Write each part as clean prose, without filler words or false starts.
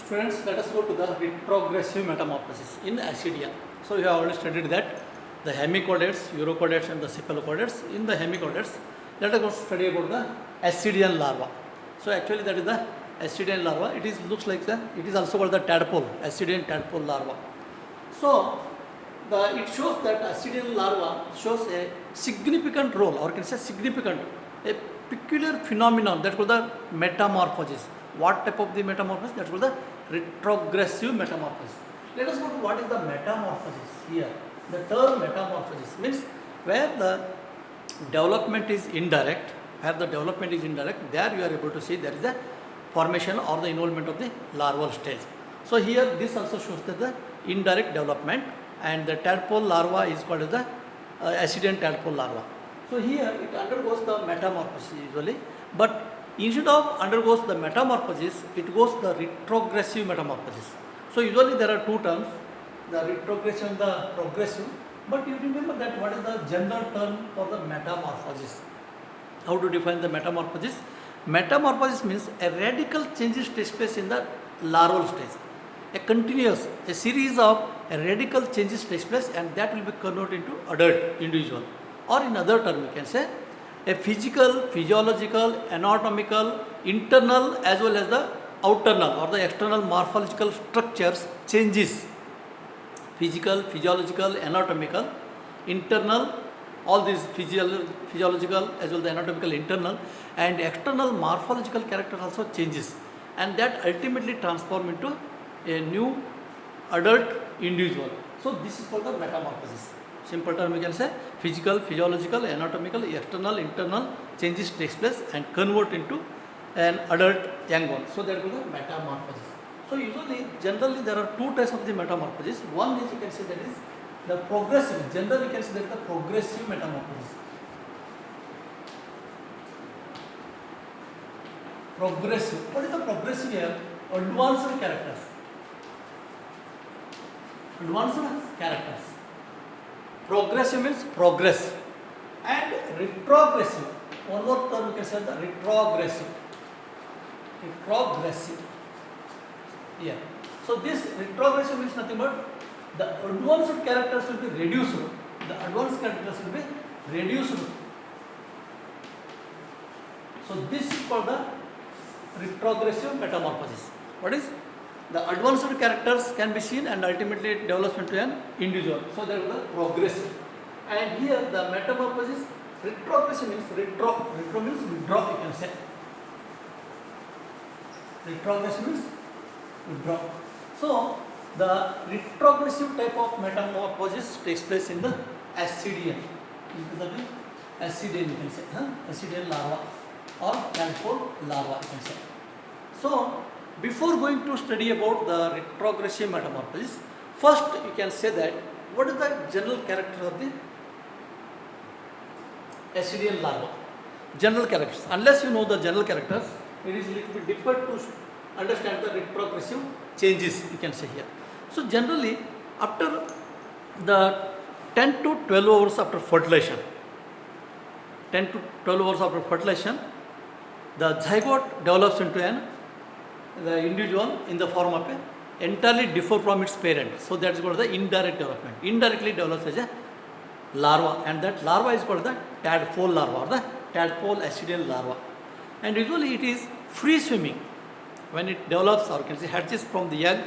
Students, let us go to the retrogressive metamorphosis in Ascidia. So we have already studied that the hemichordates, urochordates and the cephalochordates. In the hemichordates, let us go study about the Ascidian larva. So actually that is the Ascidian larva. It is looks like it is also called the tadpole, Ascidian tadpole larva. So it shows that Ascidian larva shows a significant role, or can say significant, a peculiar phenomenon that is called the metamorphosis. What type of the metamorphosis? That is called the retrogressive metamorphosis. Let us go to what is the metamorphosis here. The term metamorphosis means where the development is indirect, there you are able to see there is a formation or the involvement of the larval stage. So here this also shows that the indirect development, and the tadpole larva is called as the Ascidian tadpole larva. So here it undergoes the metamorphosis usually, but instead of undergoes the metamorphosis, it goes the retrogressive metamorphosis. So usually there are two terms, the retrogressive and the progressive, but you remember that what is the general term for the metamorphosis? How to define the metamorphosis? Metamorphosis means a radical changes takes place in the larval stage. A series of radical changes takes place, and that will be converted into adult individual. Or in other term you can say a physical, physiological, anatomical, internal as well as the outternal or the external morphological structures changes. Physical, physiological, anatomical, internal, all these physiological as well as the anatomical, internal and external morphological character also changes, and that ultimately transform into a new adult individual. So this is called the metamorphosis. Simple term we can say physical, physiological, anatomical, external, internal changes takes place and convert into an adult young one. So that is the metamorphosis. So usually, generally there are two types of the metamorphosis. One is you can say that is the progressive. Generally you can say that is the progressive metamorphosis. Progressive. What is the progressive here? Advanced characters. Advanced characters. Progressive means progress, and retrogressive. One more term you can say the retrogressive. Retrogressive. Yeah. So this retrogressive means nothing but the advanced characters will be reduced. The advanced characters will be reduced. So this is called the retrogressive metamorphosis. What is? The advanced characters can be seen and ultimately it develops into an individual. So that is the progressive. And here the metamorphosis, retrogressive means retro means withdraw, you can say. Retrogressive means withdraw. So the retrogressive type of metamorphosis takes place in the Ascidian. This is the Ascidian, you can say, Ascidian larva or tadpole larva, you can say. So before going to study about the retrogressive metamorphosis, first you can say that what is the general character of the Ascidian larva? General characters. Unless you know the general characters, it is a little bit difficult to understand the retrogressive changes, you can say here. So generally, after the 10 to 12 hours after fertilization, the zygote develops into the individual in the form of a entirely differ from its parent. So that is called the indirect development. Indirectly develops as a larva, and that larva is called the tadpole larva or the tadpole Ascidian larva. And usually it is free swimming when it develops, or can say hatches from the egg,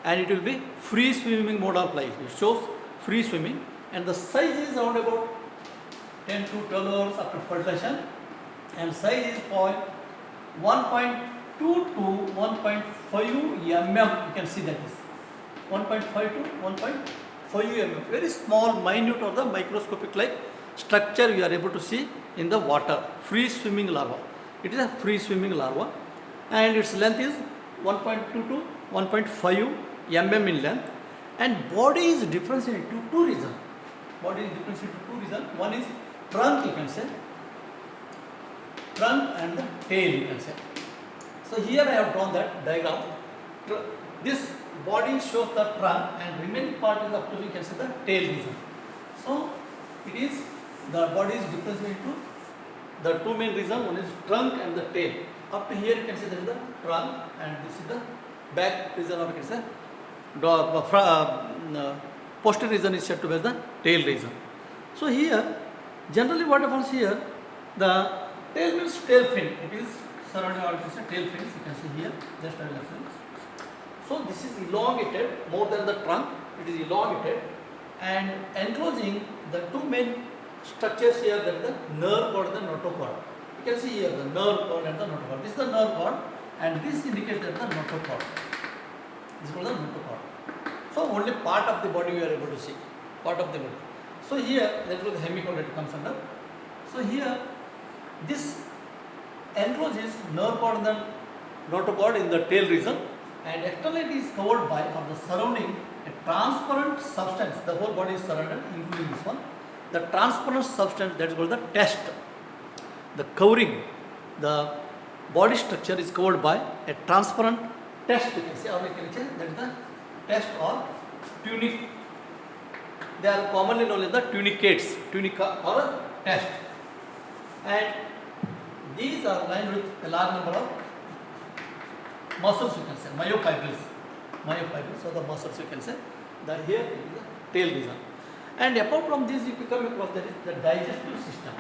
and it will be free swimming mode of life. It shows free swimming, and the size is around about 10 to 12 hours after fertilization, and size is 1.2 to 1.5 mm. You can see that is 1.5 to 1.5 mm. Very small, minute or the microscopic like structure you are able to see in the water. Free swimming larva. It is a free swimming larva, and its length is 1.2 to 1.5 mm in length, and body is differentiated into two reasons. One is trunk, you can say, trunk and the tail, you can say. So here I have drawn that diagram. This body shows the trunk, and remaining part is up to, you can say, the tail region. So it is the body is differentiated into the two main reasons. One is trunk and the tail. Up to here you can see there is the trunk and this is the back region, or we can say posterior region is said to be as the tail region. So here, generally what happens here, the tail means tail fin. It is surrounding, or we can say tail fins. You can see here, just a reference. So this is elongated more than the trunk. It is elongated and enclosing the two main structures here, that is the nerve cord and the notochord. You can see here the nerve cord and the notochord. This is the nerve cord, and this indicates that the notochord. This is called the notochord. So only part of the body we are able to see, part of the body. So here that is where the hemichord comes under. So here this encloses nerve cord and the notochord in the tail region, and externally it is covered by, or the surrounding, a transparent substance. The whole body is surrounded, including this one. The transparent substance, that is called the test. The covering, the body structure is covered by a transparent test, you can say, or you can say that is the test or tunic. They are commonly known as the tunicates, tunica or test. And these are lined with a large number of muscles, you can say, myofibrils. So the muscles, you can say, that here is the tail region. And apart from this, you come across that is the digestive system.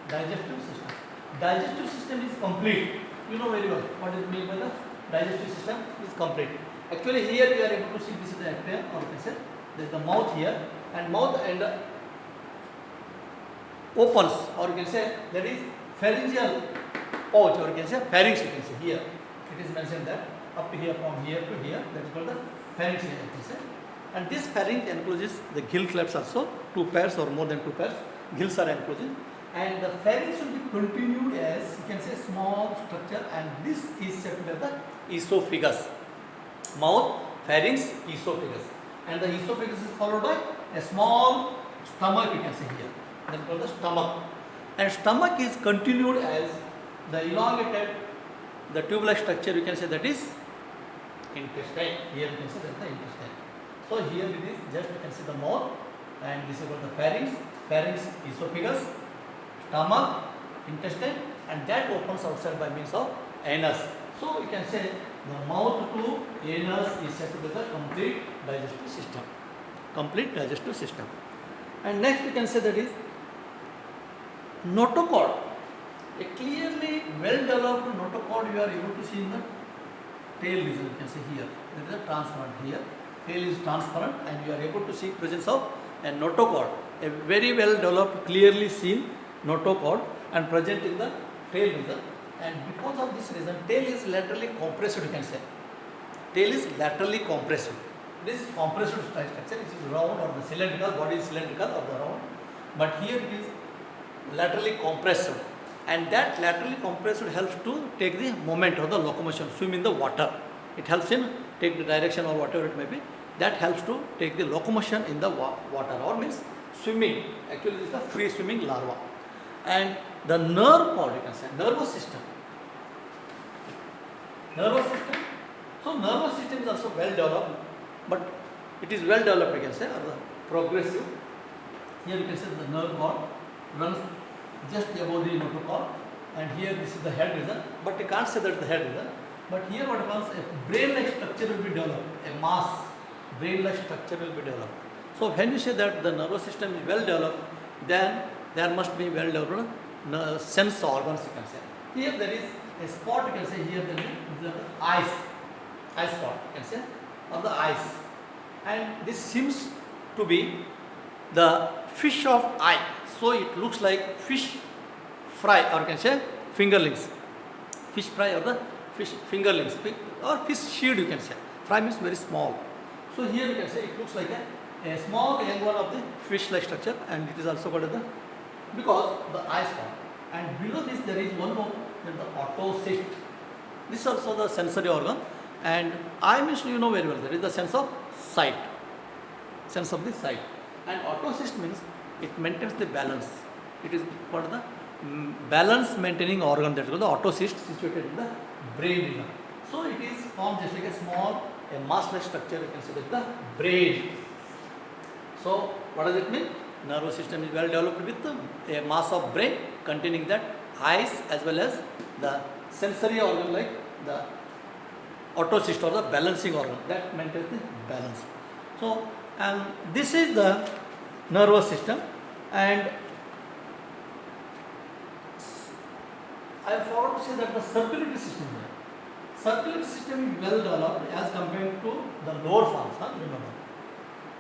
Digestive system is complete. You know very well what is meant by the digestive system is complete. Actually, here we are able to see this is the atrium, or you can say there is the mouth here, and mouth and opens, or you can say that is pharyngeal pouch, or you can say pharynx, you can say here. It is mentioned that up to here, from here to here, that is called the pharynx, you can say. And this pharynx encloses the gill clefts also, 2 pairs or more than 2 pairs, gills are enclosed. And the pharynx will be continued as, you can say, small structure, and this is said to be the esophagus. Mouth, pharynx, esophagus. And the esophagus is followed by a small stomach, you can say here. That is called the stomach. And stomach is continued as the elongated, the tubular structure, you can say that is intestine. Here you can say that is the intestine. So here it is just, you can see the mouth, and this is called the pharynx, esophagus, stomach, intestine, and that opens outside by means of anus. So you can say the mouth to anus is said to be the complete digestive system. And next you can say that is notochord. A clearly well developed notochord you are able to see in the tail region, you can see here. There is a transparent here. Tail is transparent, and you are able to see presence of a notochord, a very well developed, clearly seen notochord, and present in the tail region. And because of this reason, tail is laterally compressed, you can say. Tail is laterally compressed. This compressed structure is round, or the cylindrical, body is cylindrical or the round, but here it is laterally compressed, and that laterally compressed helps to take the moment of the locomotion, swim in the water. It helps in take the direction or whatever it may be. That helps to take the locomotion in the water, or means swimming. Actually, this is the free swimming larva. And the nerve cord, you can say, nervous system. So nervous system is also well developed, but it is well developed, you can say, or the progressive. Here you can say the nerve cord runs just above the notochord, and here this is the head region, but you can't say that is the head region. But here what happens, a brain-like structure will be developed, a mass brain-like structure will be developed. So when you say that the nervous system is well developed, then there must be well developed sense organs, you can say. Here there is a spot, you can say, here there is the eye spot, you can say, of the eyes. And this seems to be the fish of eye. So it looks like fish fry, or you can say fingerlings. Fish fry or the fish fingerlings, or fish shield, you can say. Fry means very small. So here you can say it looks like a small young one of the fish-like structure, and it is also called as the, because the eye spot. And below this there is one more, that is the otocyst. This is also the sensory organ, and eye means you know very well, there is the sense of sight. Sense of the sight. And otocyst means it maintains the balance. It is part of the balance maintaining organ, that is called the otocyst, situated in the brain region. So it is formed just like a small, a mass-like structure, you can say that the brain. So what does it mean? Nervous system is well developed with a mass of brain containing that eyes as well as the sensory organ like the autocyst or the balancing organ that maintains the balance. So, and this is the nervous system, and I forgot to say that the circulatory system here. Circulatory system is well developed as compared to the lower forms, remember.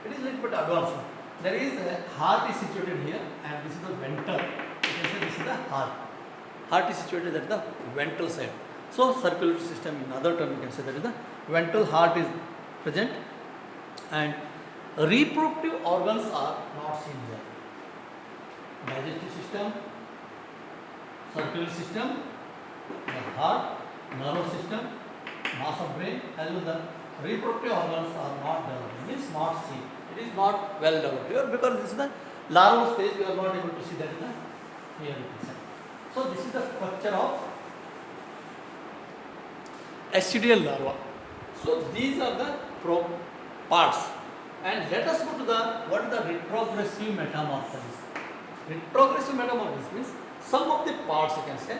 It is a little bit advanced. There is a heart is situated here, and this is the ventral. You can say this is the heart. Heart is situated at the ventral side. So circulatory system, in other term, you can say that is the ventral heart is present, and reproductive organs are not seen there. Digestive system, circulatory system, the heart, nervous system, mass of brain, as well as the reproductive organs are not developed. It is not seen. It is not well developed here because this is the larval stage. We are not able to see that in the here. So this is the structure of ascidial larva. So these are the parts, and let us go to the what is the retrogressive metamorphosis. Retrogressive metamorphosis means some of the parts, you can say,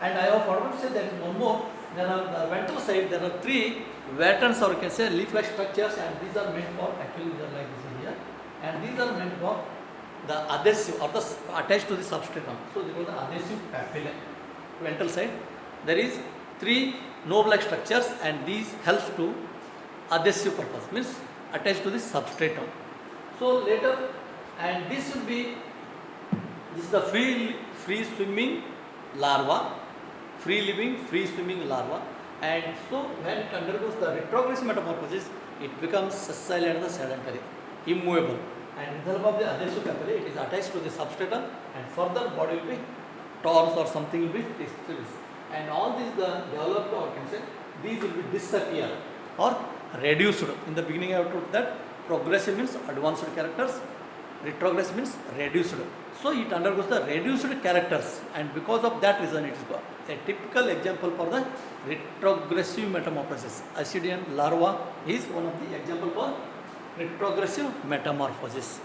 and I have forgot to say there is one more. There are the ventral side. There are three vertens, or you can say leaf-like structures, and these are meant for, actually they are like this here, and these are meant for the adhesive or the attached to the substratum. So they are the adhesive papillae. Ventral side there is three knob-like structures, and these helps to adhesive purpose, means attached to the substratum. So later, and this will be, this is the free swimming larva, free living, free swimming larva, and so when it undergoes the retrogressive metamorphosis, it becomes sessile and the sedentary, immovable, and with the help of the adhesive papillae, it is attached to the substratum, and further body will be torn or something will be disturbed, and all these the developed, or can say these will be disappear or reduced. In the beginning I have told that progressive means advanced characters, retrogressive means reduced. So it undergoes the reduced characters, and because of that reason it is a typical example for the retrogressive metamorphosis. Ascidian larva is one of the example for retrogressive metamorphosis.